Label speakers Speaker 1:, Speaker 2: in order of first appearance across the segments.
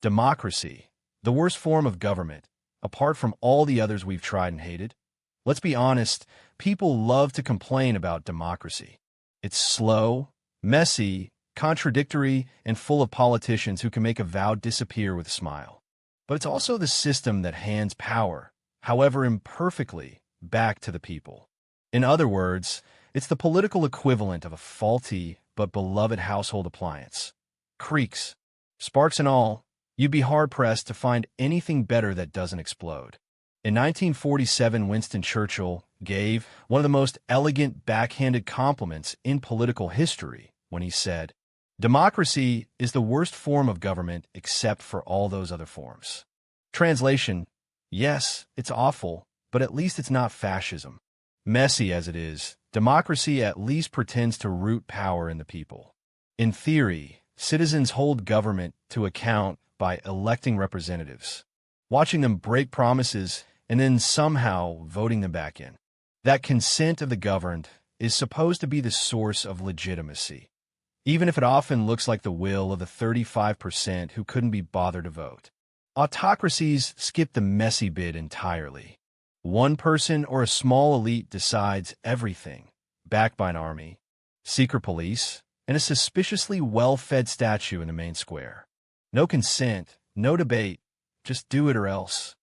Speaker 1: Democracy, the worst form of government, apart from all the others we've tried and hated. Let's be honest, people love to complain about democracy. It's slow, messy, contradictory, and full of politicians who can make a vow disappear with a smile. But it's also the system that hands power, however imperfectly, back to the people. In other words, it's the political equivalent of a faulty but beloved household appliance. Creaks, sparks and all, you'd be hard-pressed to find anything better that doesn't explode. In 1947, Winston Churchill gave one of the most elegant backhanded compliments in political history when he said, "Democracy is the worst form of government except for all those other forms." Translation: yes, it's awful, but at least it's not fascism. Messy as it is, democracy at least pretends to root power in the people. In theory, citizens hold government to account by electing representatives, watching them break promises, and then somehow voting them back in. That consent of the governed is supposed to be the source of legitimacy, even if it often looks like the will of the 35% who couldn't be bothered to vote. Autocracies skip the messy bit entirely. One person or a small elite decides everything, backed by an army, secret police, and a suspiciously well-fed statue in the main square. No consent, no debate, just do it or else.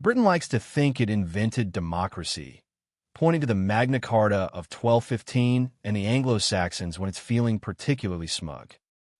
Speaker 1: Britain likes to think it invented democracy, pointing to the Magna Carta of 1215 and the Anglo-Saxons when it's feeling particularly smug.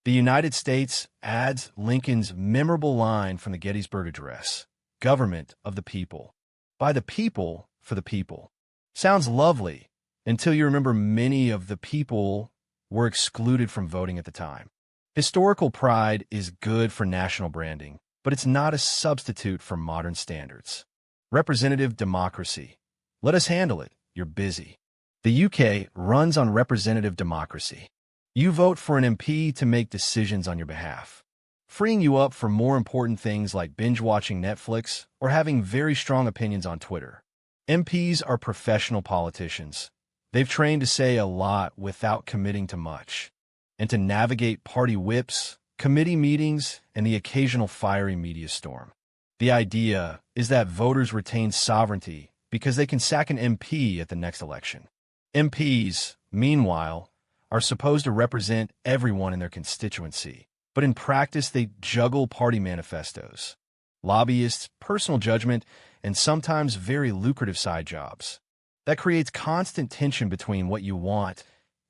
Speaker 1: The United States adds Lincoln's memorable line from the Gettysburg Address, "Government of the people. By the people, for the people." Sounds lovely, until you remember many of the people were excluded from voting at the time. Historical pride is good for national branding, but it's not a substitute for modern standards. Representative democracy. Let us handle it. You're busy. The UK runs on representative democracy. You vote for an MP to make decisions on your behalf, freeing you up for more important things like binge-watching Netflix or having very strong opinions on Twitter. MPs are professional politicians. They've trained to say a lot without committing to much, and to navigate party whips, committee meetings, and the occasional fiery media storm. The idea is that voters retain sovereignty because they can sack an MP at the next election. MPs, meanwhile, are supposed to represent everyone in their constituency, but in practice they juggle party manifestos, lobbyists, personal judgment, and sometimes very lucrative side jobs. That creates constant tension between what you want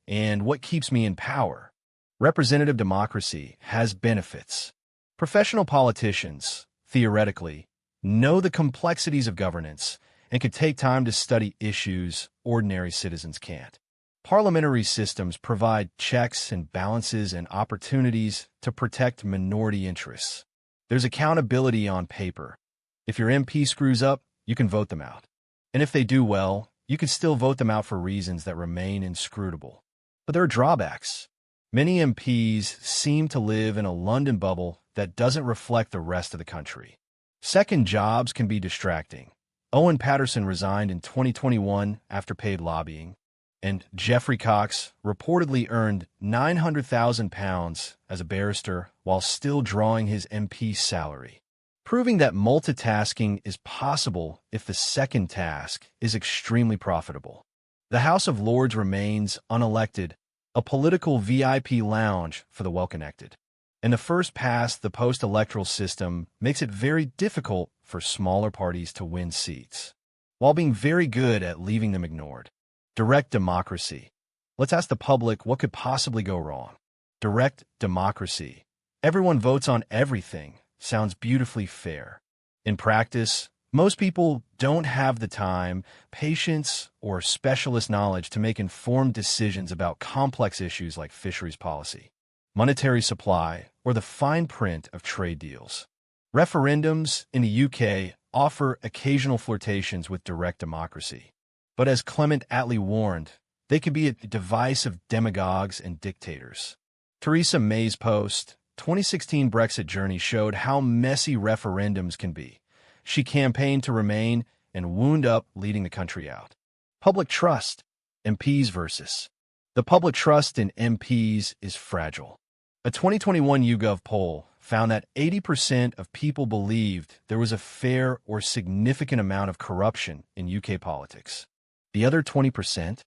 Speaker 1: and what keeps me in power. Representative democracy has benefits. Professional politicians, theoretically, know the complexities of governance and can take time to study issues ordinary citizens can't. Parliamentary systems provide checks and balances and opportunities to protect minority interests. There's accountability on paper. If your MP screws up, you can vote them out. And if they do well, you can still vote them out for reasons that remain inscrutable. But there are drawbacks. Many MPs seem to live in a London bubble that doesn't reflect the rest of the country. Second jobs can be distracting. Owen Patterson resigned in 2021 after paid lobbying, and Geoffrey Cox reportedly earned £900,000 as a barrister while still drawing his MP salary, proving that multitasking is possible if the second task is extremely profitable. The House of Lords remains unelected, a political VIP lounge for the well-connected. And the first past the post-electoral system makes it very difficult for smaller parties to win seats, while being very good at leaving them ignored. Direct democracy. Let's ask the public what could possibly go wrong. Direct democracy. Everyone votes on everything. Sounds beautifully fair. In practice, most people don't have the time, patience, or specialist knowledge to make informed decisions about complex issues like fisheries policy, monetary supply, or the fine print of trade deals. Referendums in the UK offer occasional flirtations with direct democracy. But as Clement Attlee warned, they can be a device of demagogues and dictators. Theresa May's post-2016 Brexit journey showed how messy referendums can be. She campaigned to remain and wound up leading the country out. Public trust, MPs versus. The public trust in MPs is fragile. A 2021 YouGov poll found that 80% of people believed there was a fair or significant amount of corruption in UK politics. The other 20%,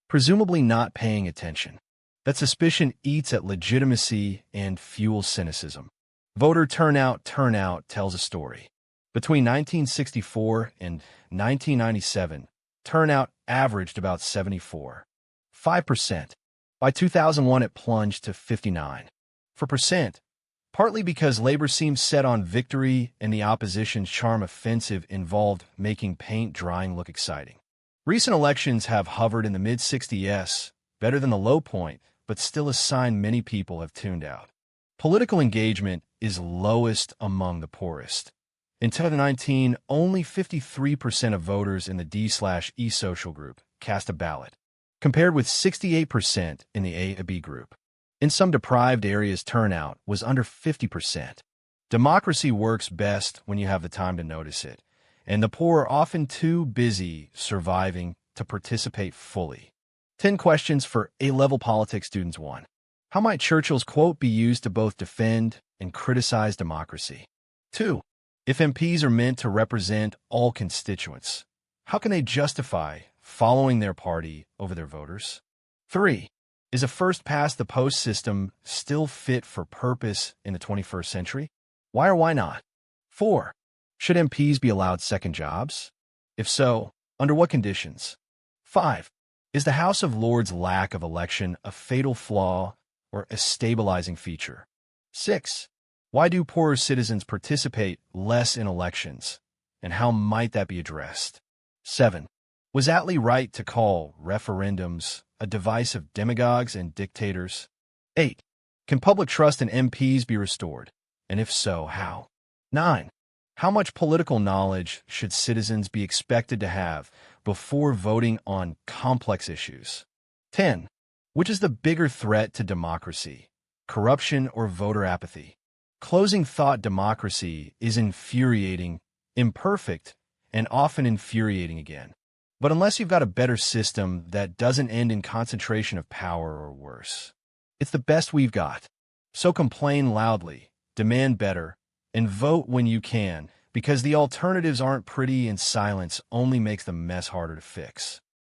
Speaker 1: presumably not paying attention. That suspicion eats at legitimacy and fuels cynicism. Voter turnout tells a story. Between 1964 and 1997, turnout averaged about 74.5%. By 2001, it plunged to 59%, partly because Labour seemed set on victory and the opposition's charm offensive involved making paint drying look exciting. Recent elections have hovered in the mid-60s, better than the low point, but still a sign many people have tuned out. Political engagement is lowest among the poorest. In 2019, only 53% of voters in the D/E social group cast a ballot, compared with 68% in the A/B group. In some deprived areas, turnout was under 50%. Democracy works best when you have the time to notice it, and the poor are often too busy surviving to participate fully. 10 questions for A-level politics students. 1. How might Churchill's quote be used to both defend and criticize democracy? 2. If MPs are meant to represent all constituents, how can they justify following their party over their voters? 3. Is a first-past-the-post system still fit for purpose in the 21st century? Why or why not? 4. Should MPs be allowed second jobs? If so, under what conditions? 5. Is the House of Lords' lack of election a fatal flaw or a stabilizing feature? 6. Why do poorer citizens participate less in elections, and how might that be addressed? 7. Was Attlee right to call referendums a device of demagogues and dictators? 8. Can public trust in MPs be restored, and if so, how? 9. How much political knowledge should citizens be expected to have before voting on complex issues? 10. Which is the bigger threat to democracy, corruption or voter apathy? Closing thought: democracy is infuriating, imperfect, and often infuriating again. But unless you've got a better system that doesn't end in concentration of power or worse, it's the best we've got. So complain loudly, demand better, and vote when you can, because the alternatives aren't pretty and silence only makes the mess harder to fix.